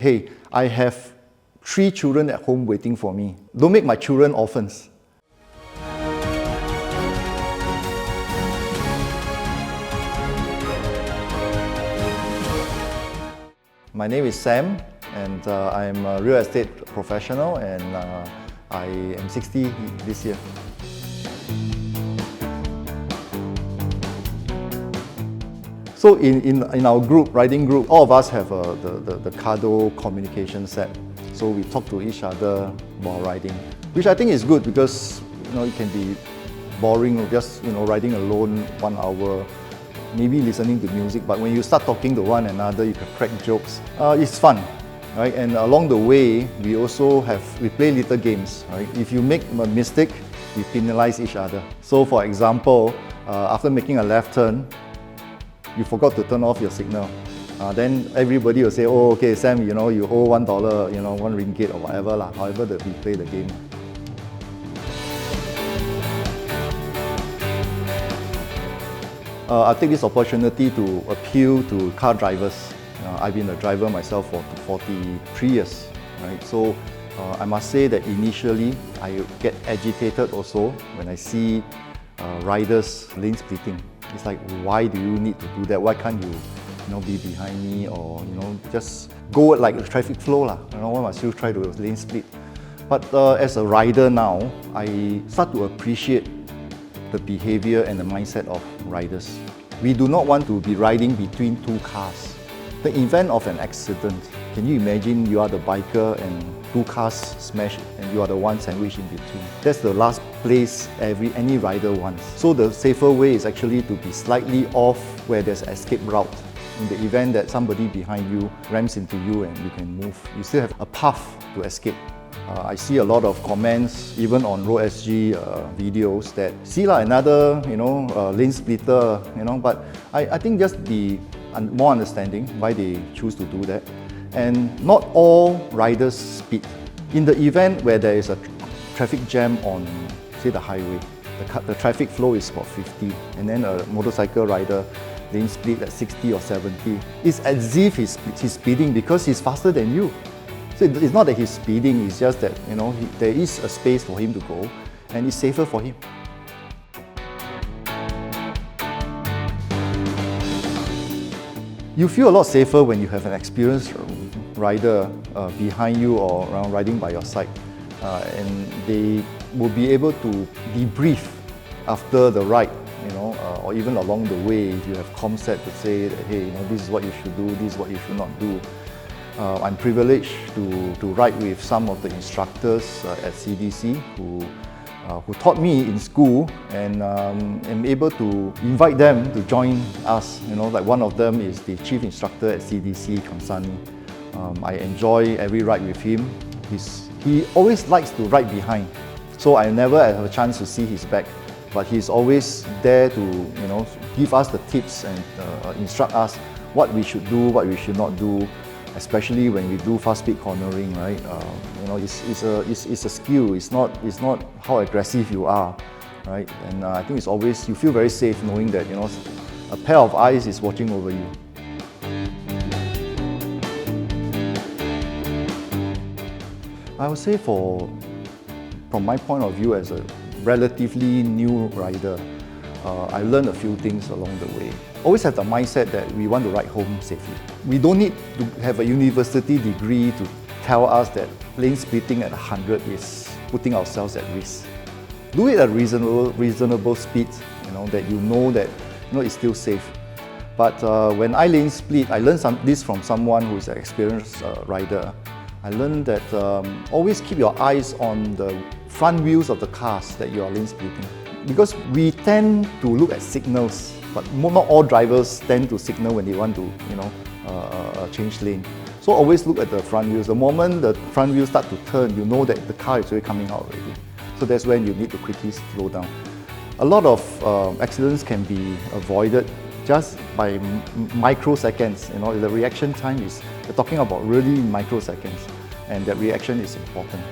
Hey, I have 3 children at home waiting for me. Don't make my children orphans. My name is Sam, and I'm a real estate professional, and I am 60 this year. So in our group, riding group, all of us have the Cardo communication set. So we talk to each other while riding, which I think is good because it can be boring just riding alone 1 hour, maybe listening to music. But when you start talking to one another, you can crack jokes. It's fun, right? And along the way, we play little games, right? If you make a mistake, we penalize each other. So for example, after making a left turn, you forgot to turn off your signal. Then everybody will say, oh, okay, Sam, you owe $1, $1 or whatever, however that we play the game. I take this opportunity to appeal to car drivers. I've been a driver myself for 43 years, right? So I must say that initially I get agitated also when I see riders lane splitting. It's like, why do you need to do that? Why can't you, be behind me, or just go like the traffic flow lah? Why must you try to lane split? But as a rider now, I start to appreciate the behavior and the mindset of riders. We do not want to be riding between 2 cars. The event of an accident, can you imagine you are the biker and 2 cars smash and you are the one sandwiched in between? That's the last place any rider wants. So the safer way is actually to be slightly off where there's an escape route. In the event that somebody behind you rams into you and you can move, you still have a path to escape. I see a lot of comments, even on ROAD.sg videos, that see another lane splitter, but I think just be more understanding why they choose to do that. And not all riders speed. In the event where there is a traffic jam on, say, the highway, the traffic flow is about 50, and then a motorcycle rider lane split at 60 or 70. It's as if he's speeding because he's faster than you. So it's not that he's speeding, it's just that there is a space for him to go, and it's safer for him. You feel a lot safer when you have an experienced rider behind you or riding by your side, and they will be able to debrief after the ride, or even along the way. If you have comset to say that, hey, this is what you should do, this is what you should not do. I'm privileged to ride with some of the instructors at CDC who taught me in school, and am able to invite them to join us. Like one of them is the chief instructor at CDC, Kansani. I enjoy every ride with him. He always likes to ride behind, so I never have a chance to see his back. But he's always there to give us the tips and instruct us what we should do, what we should not do. Especially when we do fast speed cornering, right? It's a skill. It's not how aggressive you are, right? And I think it's always, you feel very safe knowing that a pair of eyes is watching over you. I would say from my point of view as a relatively new rider, I learned a few things along the way. Always have the mindset that we want to ride home safely. We don't need to have a university degree to tell us that lane splitting at 100 is putting ourselves at risk. Do it at reasonable speed, that that it's still safe. But when I lane split, I learned this from someone who is an experienced rider. I learned that always keep your eyes on the front wheels of the cars that you are lane splitting. Because we tend to look at signals, but not all drivers tend to signal when they want to, change lane. So always look at the front wheels. The moment the front wheels start to turn, you know that the car is already coming out already. So that's when you need to quickly slow down. A lot of accidents can be avoided just by microseconds. The reaction time we're talking about really microseconds, and that reaction is important.